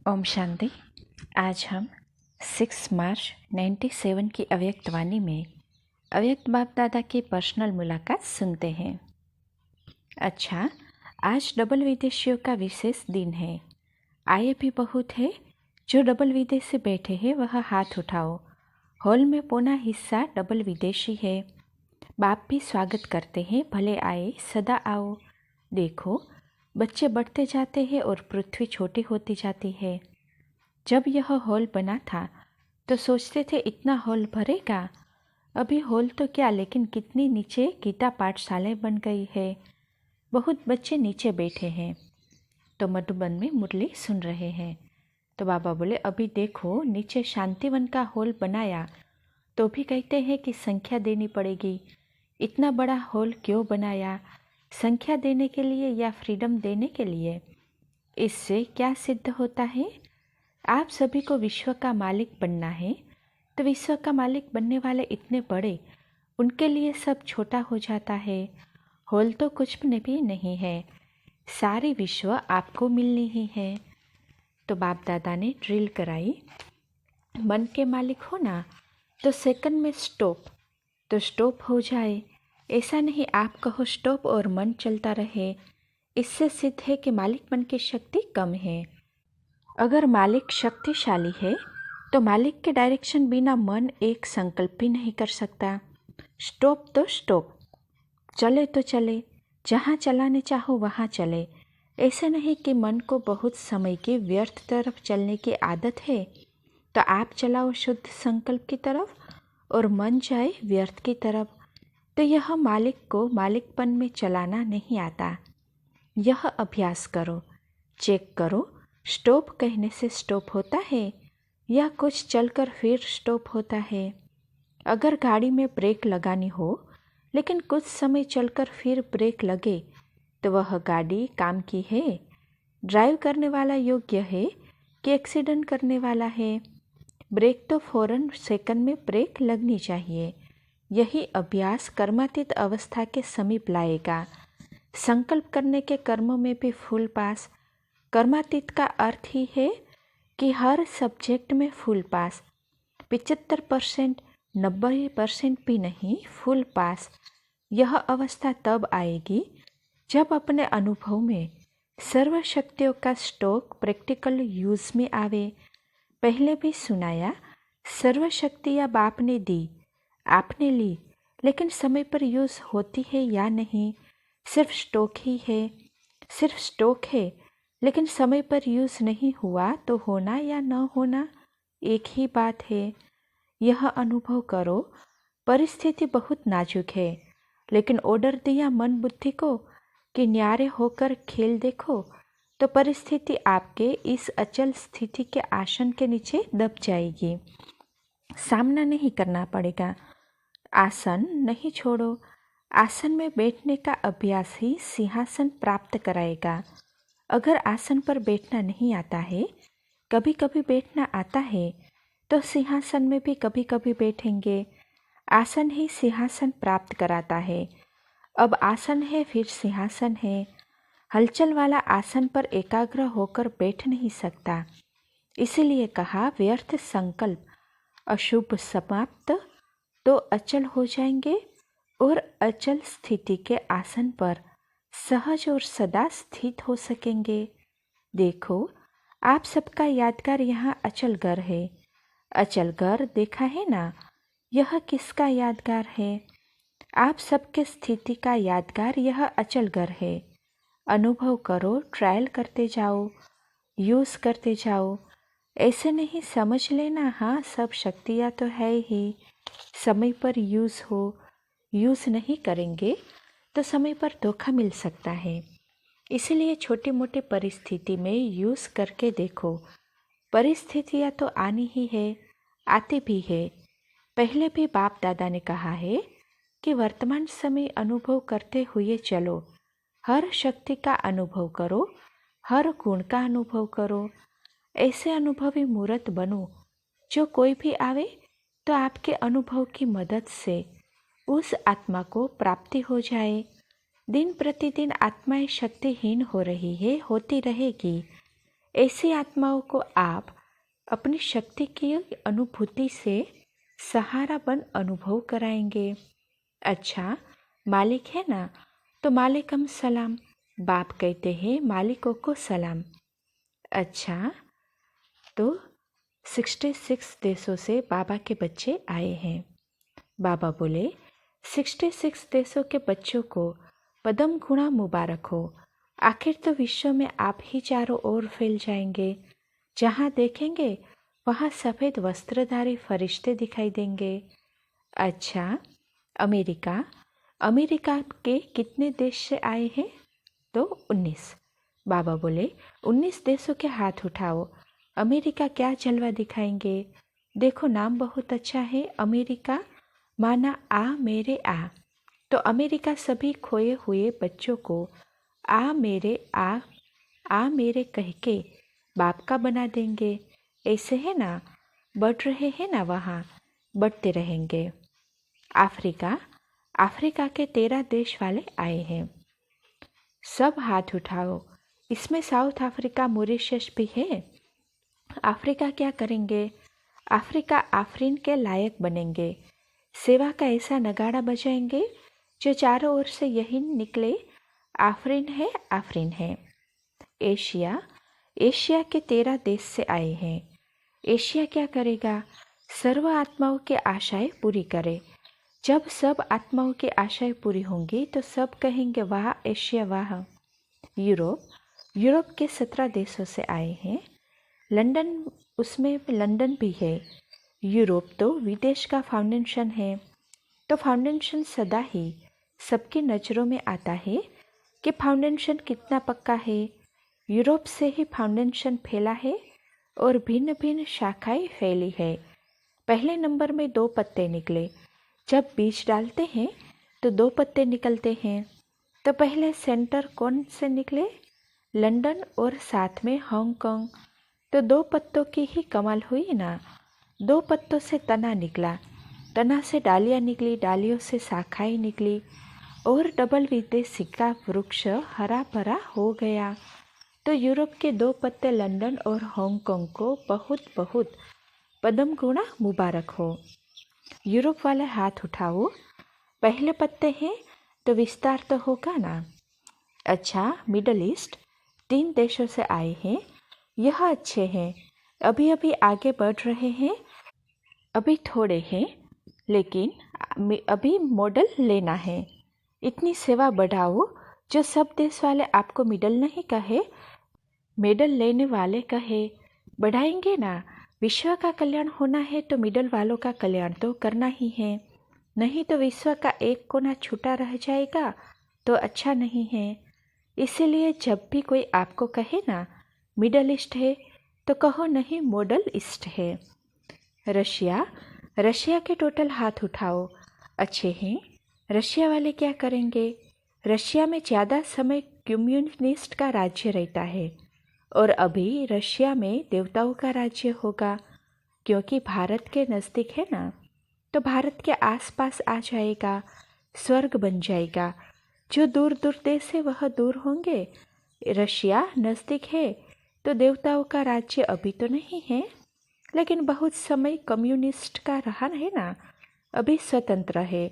ओम शांति। आज हम 6 मार्च 97 की अव्यक्त वाणी में अव्यक्त बाप दादा की पर्सनल मुलाकात सुनते हैं। अच्छा, आज डबल विदेशियों का विशेष दिन है। आए भी बहुत है। जो डबल विदेशी बैठे हैं वह हाथ उठाओ। हॉल में पौना हिस्सा डबल विदेशी है। बाप भी स्वागत करते हैं। भले आए, सदा आओ। देखो, बच्चे बढ़ते जाते हैं और पृथ्वी छोटी होती जाती है। जब यह हॉल बना था तो सोचते थे इतना हॉल भरेगा। अभी हॉल तो क्या, लेकिन कितनी नीचे गीता पाठशालाएं बन गई है। बहुत बच्चे नीचे बैठे हैं तो मधुबन में मुरली सुन रहे हैं। तो बाबा बोले, अभी देखो नीचे शांतिवन का हॉल बनाया तो भी कहते हैं कि संख्या देनी पड़ेगी। इतना बड़ा हॉल क्यों बनाया? संख्या देने के लिए या फ्रीडम देने के लिए? इससे क्या सिद्ध होता है? आप सभी को विश्व का मालिक बनना है तो विश्व का मालिक बनने वाले इतने बड़े, उनके लिए सब छोटा हो जाता है। हॉल तो कुछ भी नहीं है, सारी विश्व आपको मिलनी ही है। तो बाप दादा ने ड्रिल कराई, मन के मालिक हो ना तो सेकंड में स्टॉप, तो स्टॉप हो जाए। ऐसा नहीं आप कहो स्टॉप और मन चलता रहे। इससे सिद्ध है कि मालिक मन की शक्ति कम है। अगर मालिक शक्तिशाली है तो मालिक के डायरेक्शन बिना मन एक संकल्प भी नहीं कर सकता। स्टॉप तो स्टॉप, चले तो चले, जहाँ चलाने चाहो वहाँ चले। ऐसे नहीं कि मन को बहुत समय की व्यर्थ तरफ चलने की आदत है तो आप चलाओ शुद्ध संकल्प की तरफ और मन जाए व्यर्थ की तरफ। तो यह मालिक को मालिकपन में चलाना नहीं आता। यह अभ्यास करो, चेक करो, स्टॉप कहने से स्टॉप होता है या कुछ चलकर फिर स्टॉप होता है। अगर गाड़ी में ब्रेक लगानी हो लेकिन कुछ समय चलकर फिर ब्रेक लगे तो वह गाड़ी काम की है? ड्राइव करने वाला योग्य है कि एक्सीडेंट करने वाला है? ब्रेक तो फौरन सेकंड में ब्रेक लगनी चाहिए। यही अभ्यास कर्मातीत अवस्था के समीप लाएगा। संकल्प करने के कर्मों में भी फुल पास। कर्मातीत का अर्थ ही है कि हर सब्जेक्ट में फुल पास, 75%, 90% भी नहीं, फुल पास। यह अवस्था तब आएगी जब अपने अनुभव में सर्व शक्तियों का स्टॉक प्रैक्टिकल यूज में आवे। पहले भी सुनाया, सर्व शक्तियाँ बाप ने दी, आपने ली, लेकिन समय पर यूज होती है या नहीं? सिर्फ स्टॉक ही है। सिर्फ स्टॉक है लेकिन समय पर यूज नहीं हुआ तो होना या न होना एक ही बात है। यह अनुभव करो। परिस्थिति बहुत नाजुक है लेकिन ऑर्डर दिया मन बुद्धि को कि न्यारे होकर खेल देखो तो परिस्थिति आपके इस अचल स्थिति के आसन के नीचे दब जाएगी। सामना नहीं करना पड़ेगा। आसन नहीं छोड़ो। आसन में बैठने का अभ्यास ही सिंहासन प्राप्त कराएगा। अगर आसन पर बैठना नहीं आता है, कभी कभी बैठना आता है, तो सिंहासन में भी कभी कभी बैठेंगे। आसन ही सिंहासन प्राप्त कराता है। अब आसन है फिर सिंहासन है। हलचल वाला आसन पर एकाग्र होकर बैठ नहीं सकता। इसीलिए कहा व्यर्थ संकल्प, अशुभ समाप्त, तो अचल हो जाएंगे और अचल स्थिति के आसन पर सहज और सदा स्थित हो सकेंगे। देखो, आप सबका यादगार यहाँ अचल घर है। अचल घर देखा है ना? यह किसका यादगार है? आप सबके स्थिति का यादगार यह अचल घर है। अनुभव करो, ट्रायल करते जाओ, यूज करते जाओ। ऐसे नहीं समझ लेना हाँ सब शक्तियाँ तो है ही, समय पर यूज हो। यूज नहीं करेंगे तो समय पर धोखा मिल सकता है। इसलिए छोटी मोटी परिस्थिति में यूज करके देखो। परिस्थितियाँ तो आनी ही है, आती भी है। पहले भी बाप दादा ने कहा है कि वर्तमान समय अनुभव करते हुए चलो। हर शक्ति का अनुभव करो, हर गुण का अनुभव करो। ऐसे अनुभवी मूर्त बनो जो कोई भी आवे तो आपके अनुभव की मदद से उस आत्मा को प्राप्ति हो जाए। दिन प्रतिदिन आत्माएं शक्तिहीन हो रही है, होती रहेगी। ऐसी आत्माओं को आप अपनी शक्ति की अनुभूति से सहारा बन अनुभव कराएंगे। अच्छा, मालिक है ना, तो मालिकम सलाम। बाप कहते हैं मालिकों को सलाम। अच्छा, तो 66 देशों से बाबा के बच्चे आए हैं। बाबा बोले 66 देशों के बच्चों को पदम गुणा मुबारक हो। आखिर तो विश्व में आप ही चारों ओर फैल जाएंगे। जहाँ देखेंगे वहाँ सफ़ेद वस्त्रधारी फरिश्ते दिखाई देंगे। अच्छा, अमेरिका अमेरिका के कितने देश से आए हैं? तो 19। बाबा बोले 19 देशों के हाथ उठाओ। अमेरिका क्या जलवा दिखाएंगे। देखो, नाम बहुत अच्छा है, अमेरिका माना आ मेरे आ। तो अमेरिका सभी खोए हुए बच्चों को आ मेरे कह के बाप का बना देंगे। ऐसे है ना, बढ़ रहे हैं ना, वहाँ बढ़ते रहेंगे। अफ्रीका के 13 देश वाले आए हैं। सब हाथ उठाओ। इसमें साउथ अफ्रीका, मॉरिशस भी है। अफ्रीका क्या करेंगे? अफ्रीका आफरीन के लायक बनेंगे। सेवा का ऐसा नगाड़ा बजाएंगे जो चारों ओर से यही निकले, आफरीन है, आफरीन है। एशिया के 13 देश से आए हैं। एशिया क्या करेगा? सर्व आत्माओं की आशाएं पूरी करे। जब सब आत्माओं की आशाएं पूरी होंगी तो सब कहेंगे वाह एशिया वाह। यूरोप के 17 देशों से आए हैं। लंदन, उसमें लंदन भी है। यूरोप तो विदेश का फाउंडेशन है। तो फाउंडेशन सदा ही सबकी नज़रों में आता है कि फाउंडेशन कितना पक्का है। यूरोप से ही फाउंडेशन फैला है और भिन्न भिन्न शाखाएं फैली है। पहले नंबर में 2 पत्ते निकले। जब बीज डालते हैं तो 2 पत्ते निकलते हैं। तो पहले सेंटर कौन से निकले? लंदन और साथ में हांगकांग। तो 2 पत्तों की ही कमाल हुई ना। 2 पत्तों से तना निकला, तना से डालियाँ निकली, डालियों से शाखाएं निकली और डबल विदेशी का वृक्ष हरा भरा हो गया। तो यूरोप के 2 पत्ते लंदन और हांगकांग को बहुत बहुत पदम गुणा मुबारक हो। यूरोप वाले हाथ उठाओ। पहले पत्ते हैं तो विस्तार तो होगा ना। अच्छा, मिडल ईस्ट 3 देशों से आए हैं। यह अच्छे हैं, अभी अभी आगे बढ़ रहे हैं। अभी थोड़े हैं, लेकिन अभी मॉडल लेना है। इतनी सेवा बढ़ाओ जो सब देश वाले आपको मिडल नहीं कहे, मेडल लेने वाले कहे। बढ़ाएंगे ना। विश्व का कल्याण होना है तो मिडल वालों का कल्याण तो करना ही है। नहीं तो विश्व का एक कोना छूटा रह जाएगा तो अच्छा नहीं है। इसीलिए जब भी कोई आपको कहे ना मिडल ईस्ट है तो कहो नहीं, मॉडल ईस्ट है। रशिया के टोटल हाथ उठाओ। अच्छे हैं। रशिया वाले क्या करेंगे? रशिया में ज़्यादा समय कम्युनिस्ट का राज्य रहता है और अभी रशिया में देवताओं का राज्य होगा, क्योंकि भारत के नज़दीक है ना। तो भारत के आसपास आ जाएगा, स्वर्ग बन जाएगा। जो दूर दूर देश है वह दूर होंगे। रशिया नज़दीक है तो देवताओं का राज्य अभी तो नहीं है, लेकिन बहुत समय कम्युनिस्ट का रहा है ना। अभी स्वतंत्र है।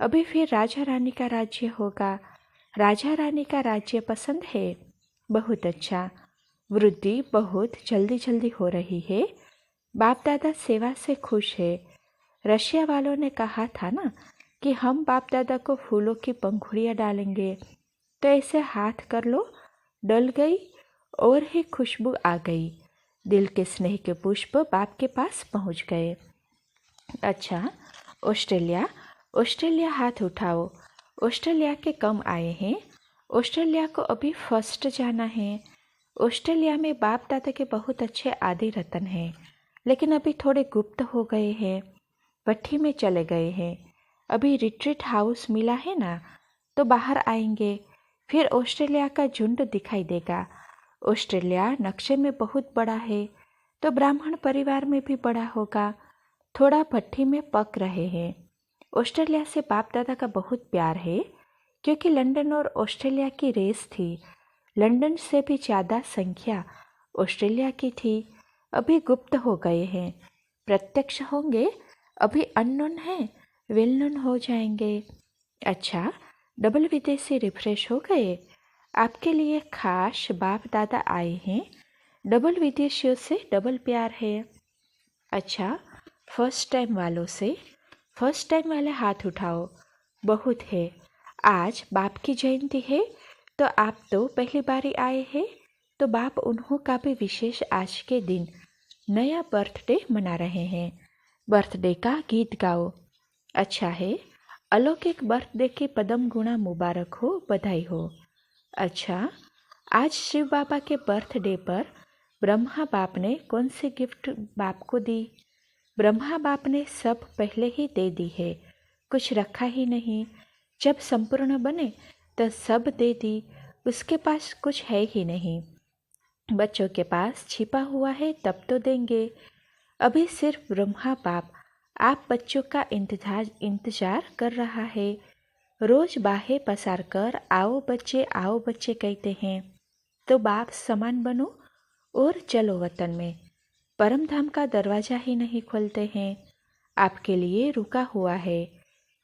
अभी फिर राजा रानी का राज्य होगा। राजा रानी का राज्य पसंद है? बहुत अच्छा। वृद्धि बहुत जल्दी जल्दी हो रही है। बाप दादा सेवा से खुश है। रशिया वालों ने कहा था ना कि हम बाप दादा को फूलों की पंखुड़ियाँ डालेंगे, तो ऐसे हाथ कर लो। डल गई और ही खुशबू आ गई। दिल के स्नेह के पुष्प बाप के पास पहुंच गए। अच्छा, ऑस्ट्रेलिया हाथ उठाओ। ऑस्ट्रेलिया के कम आए हैं। ऑस्ट्रेलिया को अभी फर्स्ट जाना है। ऑस्ट्रेलिया में बाप दादा के बहुत अच्छे आदि रतन हैं, लेकिन अभी थोड़े गुप्त हो गए हैं, भट्टी में चले गए हैं। अभी रिट्रीट हाउस मिला है ना, तो बाहर आएंगे। फिर ऑस्ट्रेलिया का झुंड दिखाई देगा। ऑस्ट्रेलिया नक्शे में बहुत बड़ा है, तो ब्राह्मण परिवार में भी बड़ा होगा। थोड़ा भट्टी में पक रहे हैं। ऑस्ट्रेलिया से बाप दादा का बहुत प्यार है, क्योंकि लंदन और ऑस्ट्रेलिया की रेस थी। लंदन से भी ज़्यादा संख्या ऑस्ट्रेलिया की थी, अभी गुप्त हो गए हैं। प्रत्यक्ष होंगे, अभी अननोन है, वेल नोन हो जाएंगे। अच्छा, डबल विदेशी रिफ्रेश हो गए। आपके लिए खास बाप दादा आए हैं। डबल विदेशियों से डबल प्यार है। अच्छा, फर्स्ट टाइम वालों से, फर्स्ट टाइम वाले हाथ उठाओ। बहुत है। आज बाप की जयंती है, तो आप तो पहली बार आए हैं, तो बाप उन्हों का भी विशेष आज के दिन नया बर्थडे मना रहे हैं। बर्थडे का गीत गाओ। अच्छा है, अलौकिक बर्थडे की पदम गुणा मुबारक हो, बधाई हो। अच्छा, आज शिव बाबा के बर्थडे पर ब्रह्मा बाप ने कौन सी गिफ्ट बाप को दी? ब्रह्मा बाप ने सब पहले ही दे दी है, कुछ रखा ही नहीं। जब संपूर्ण बने तो सब दे दी, उसके पास कुछ है ही नहीं। बच्चों के पास छिपा हुआ है तब तो देंगे। अभी सिर्फ ब्रह्मा बाप आप बच्चों का इंतजार कर रहा है। रोज बाहें पसार कर आओ बच्चे कहते हैं, तो बाप समान बनो और चलो वतन में। परम धाम का दरवाजा ही नहीं खोलते हैं, आपके लिए रुका हुआ है।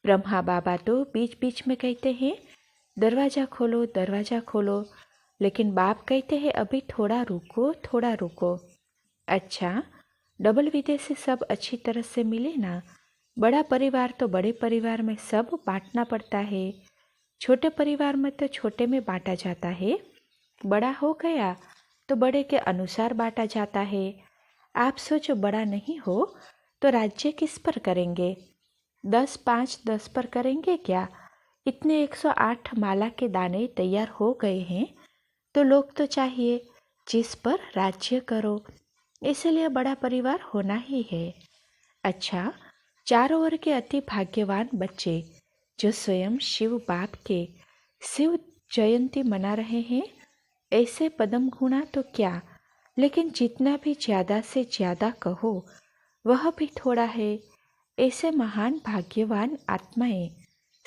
ब्रह्मा बाबा तो बीच बीच में कहते हैं दरवाजा खोलो, दरवाजा खोलो, लेकिन बाप कहते हैं अभी थोड़ा रुको, थोड़ा रुको। अच्छा, डबल विदेशी सब अच्छी तरह से मिले ना? बड़ा परिवार तो बड़े परिवार में सब बांटना पड़ता है, छोटे परिवार में तो छोटे में बांटा जाता है। बड़ा हो गया तो बड़े के अनुसार बांटा जाता है। आप सोचो, बड़ा नहीं हो तो राज्य किस पर करेंगे? 10 पर करेंगे क्या? इतने 108 माला के दाने तैयार हो गए हैं, तो लोग तो चाहिए जिस पर राज्य करो, इसलिए बड़ा परिवार होना ही है। अच्छा, चारों ओर के अति भाग्यवान बच्चे जो स्वयं शिव बाप के शिव जयंती मना रहे हैं, ऐसे पदम गुणा तो क्या, लेकिन जितना भी ज़्यादा से ज़्यादा कहो वह भी थोड़ा है। ऐसे महान भाग्यवान आत्माएं,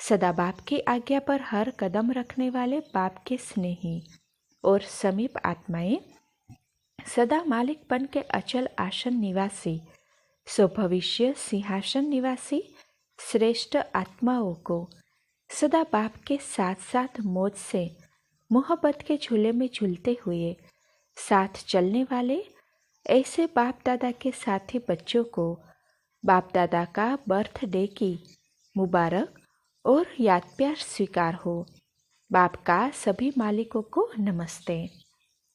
सदा बाप की आज्ञा पर हर कदम रखने वाले बाप के स्नेही और समीप आत्माएं, सदा मालिक बन के अचल आसन निवासी, स्वभविष्य सिंहासन निवासी श्रेष्ठ आत्माओं को सदा बाप के साथ साथ मौज से मोहब्बत के झूले में झूलते हुए साथ चलने वाले ऐसे बाप दादा के साथी बच्चों को बाप दादा का बर्थडे की मुबारक और याद प्यार स्वीकार हो। बाप का सभी मालिकों को नमस्ते।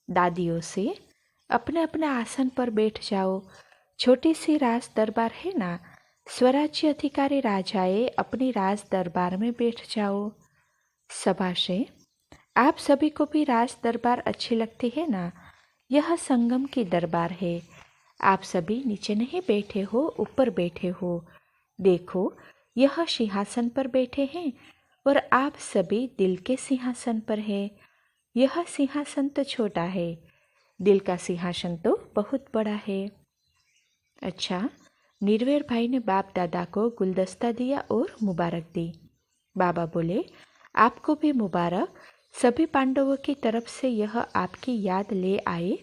दादियों से अपने अपने आसन पर बैठ जाओ। छोटी सी राज दरबार है ना, स्वराज्य अधिकारी राजाए अपनी राज दरबार में बैठ जाओ। सभाशे, आप सभी को भी राज दरबार अच्छी लगती है ना? यह संगम की दरबार है। आप सभी नीचे नहीं बैठे हो, ऊपर बैठे हो। देखो, यह सिंहासन पर बैठे हैं और आप सभी दिल के सिंहासन पर है। यह सिंहासन तो छोटा है, दिल का सिंहासन तो बहुत बड़ा है। अच्छा, निर्वेर भाई ने बाप दादा को गुलदस्ता दिया और मुबारक दी। बाबा बोले, आपको भी मुबारक। सभी पांडवों की तरफ से यह आपकी याद ले आए,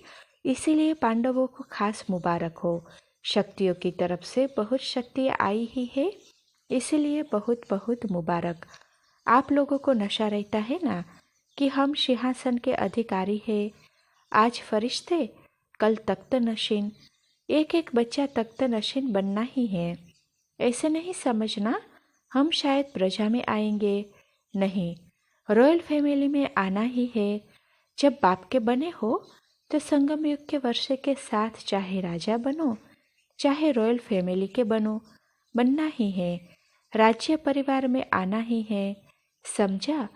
इसीलिए पांडवों को खास मुबारक हो। शक्तियों की तरफ से बहुत शक्तियाँ आई ही है, इसीलिए बहुत बहुत मुबारक। आप लोगों को नशा रहता है ना कि हम सिंहासन के अधिकारी हैं। आज फरिश्ते, कल तख्त नशीन। एक एक बच्चा तख्त नशीन बनना ही है। ऐसे नहीं समझना हम शायद प्रजा में आएंगे, नहीं, रॉयल फैमिली में आना ही है। जब बाप के बने हो तो संगम युग के वर्षे के साथ चाहे राजा बनो, चाहे रॉयल फैमिली के बनो, बनना ही है। राज्य परिवार में आना ही है, समझा?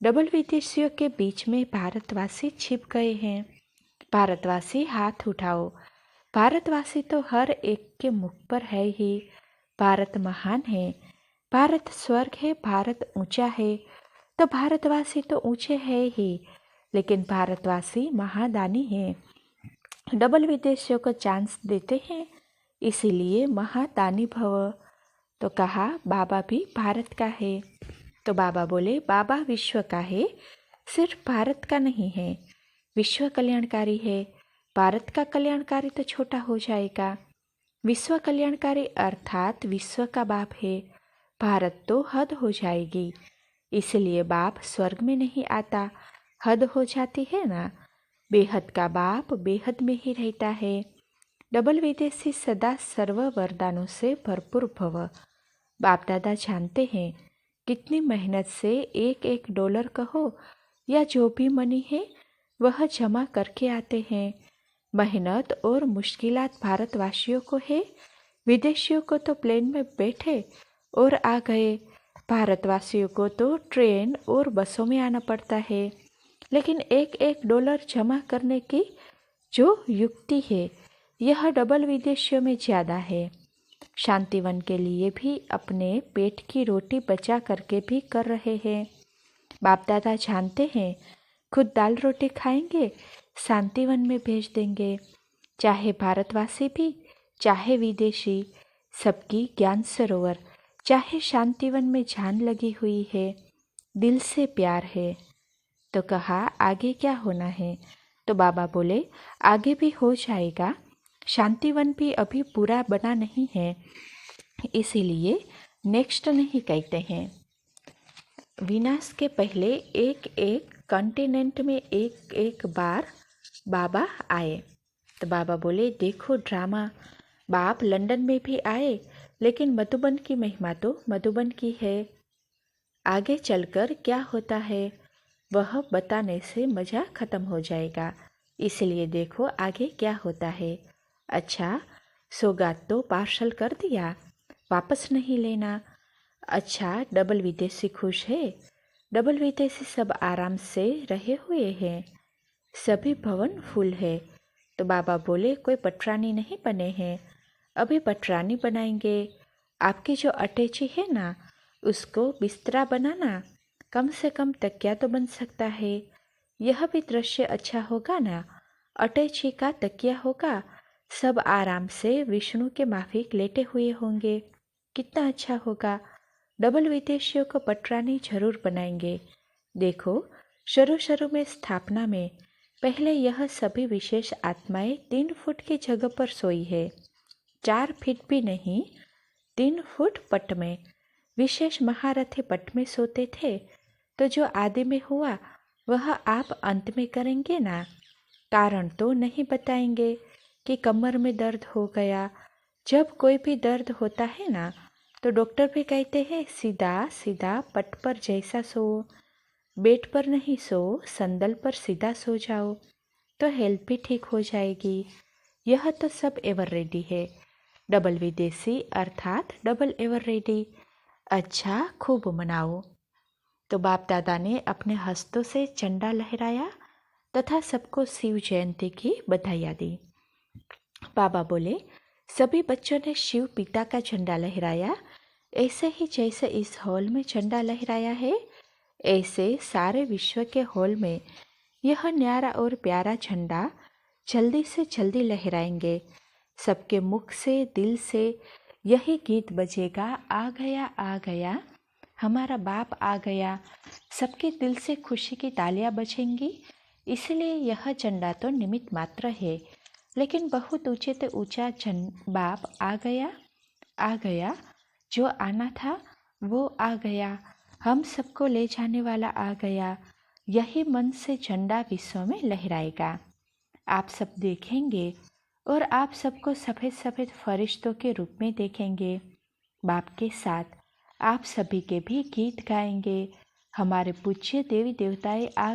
डबल विदेशियों के बीच में भारतवासी छिप गए हैं। भारतवासी हाथ उठाओ। भारतवासी तो हर एक के मुख पर है ही। भारत महान है, भारत स्वर्ग है, भारत ऊंचा है, तो भारतवासी तो ऊंचे है ही, लेकिन भारतवासी महादानी है। डबल विदेशियों को चांस देते हैं, इसीलिए महादानी भव। तो कहा बाबा भी भारत का है। तो बाबा बोले, बाबा विश्व का है, सिर्फ भारत का नहीं है, विश्व कल्याणकारी है। भारत का कल्याणकारी तो छोटा हो जाएगा। विश्व कल्याणकारी अर्थात विश्व का बाप है। भारत तो हद हो जाएगी। इसलिए बाप स्वर्ग में नहीं आता, हद हो जाती है ना। बेहद का बाप बेहद में ही रहता है। डबल विदेशी सदा सर्व वरदानों से भरपूर भव। बाप दादा जानते हैं कितनी मेहनत से एक एक डॉलर कहो या जो भी मनी है वह जमा करके आते हैं। मेहनत और मुश्किलात भारतवासियों को है, विदेशियों को तो प्लेन में बैठे और आ गए। भारतवासियों को तो ट्रेन और बसों में आना पड़ता है। लेकिन एक एक डॉलर जमा करने की जो युक्ति है यह डबल विदेशियों में ज़्यादा है। शांतिवन के लिए भी अपने पेट की रोटी बचा करके भी कर रहे हैं। बाप दादा जानते हैं खुद दाल रोटी खाएंगे, शांतिवन में भेज देंगे। चाहे भारतवासी भी चाहे विदेशी, सबकी ज्ञान सरोवर चाहे शांतिवन में जान लगी हुई है, दिल से प्यार है। तो कहा आगे क्या होना है? तो बाबा बोले आगे भी हो जाएगा। शांतिवन भी अभी पूरा बना नहीं है, इसीलिए नेक्स्ट नहीं कहते हैं। विनाश के पहले एक एक कॉन्टिनेंट में एक एक बार बाबा आए। तो बाबा बोले देखो ड्रामा, बाप लंदन में भी आए लेकिन मधुबन की महिमा तो मधुबन की है। आगे चलकर क्या होता है वह बताने से मज़ा ख़त्म हो जाएगा, इसलिए देखो आगे क्या होता है। अच्छा, सौगात तो पार्सल कर दिया, वापस नहीं लेना। अच्छा, डबल विदेशी खुश है। डबल विदेशी सब आराम से रहे हुए हैं, सभी भवन फुल है। तो बाबा बोले कोई पटरानी नहीं बने हैं, अभी पटरानी बनाएंगे। आपकी जो अटैची है ना उसको बिस्तरा बनाना, कम से कम तकिया तो बन सकता है। यह भी दृश्य अच्छा होगा ना, अटैची का तकिया होगा, सब आराम से विष्णु के माफिक लेटे हुए होंगे, कितना अच्छा होगा। डबल विदेशियों को पटरानी जरूर बनाएंगे। देखो शुरू शुरू में स्थापना में पहले यह सभी विशेष आत्माएं 3 फुट की जगह पर सोई है, 4 फीट भी नहीं, 3 फुट पट में। विशेष महारथी पट में सोते थे। तो जो आदि में हुआ वह आप अंत में करेंगे ना। कारण तो नहीं बताएंगे कि कमर में दर्द हो गया। जब कोई भी दर्द होता है ना तो डॉक्टर भी कहते हैं सीधा सीधा पट पर जैसा सो, बेड पर नहीं सो, संदल पर सीधा सो जाओ तो हेल्थ भी ठीक हो जाएगी। यह तो सब एवर रेडी है। डबल विदेशी अर्थात डबल एवर रेडी। अच्छा, खूब मनाओ। तो बाप दादा ने अपने हस्तों से झंडा लहराया तथा सबको शिव जयंती की बधाइयाँ दी। बाबा बोले सभी बच्चों ने शिव पिता का झंडा लहराया, ऐसे ही जैसे इस हॉल में झंडा लहराया है ऐसे सारे विश्व के हॉल में यह न्यारा और प्यारा झंडा जल्दी से जल्दी लहराएंगे। सबके मुख से दिल से यही गीत बजेगा, आ गया हमारा बाप आ गया। सबके दिल से खुशी की तालियां बजेंगी। इसलिए यह झंडा तो निमित्त मात्र है, लेकिन बहुत ऊंचे से ऊंचा बाप आ गया, जो आना था वो आ गया, हम सबको ले जाने वाला आ गया। यही मन से झंडा विश्व में लहराएगा। आप सब देखेंगे और आप सबको सफ़ेद सफ़ेद फरिश्तों के रूप में देखेंगे। बाप के साथ आप सभी के भी गीत गाएंगे। हमारे पूज्य देवी देवताएं आ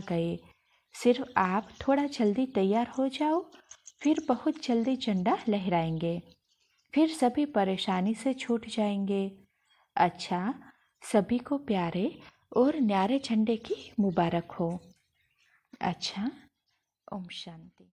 गए। सिर्फ आप थोड़ा जल्दी तैयार हो जाओ, फिर बहुत जल्दी झंडा लहराएंगे, फिर सभी परेशानी से छूट जाएंगे। अच्छा, सभी को प्यारे और न्यारे झंडे की मुबारक हो। अच्छा, ओम शांति।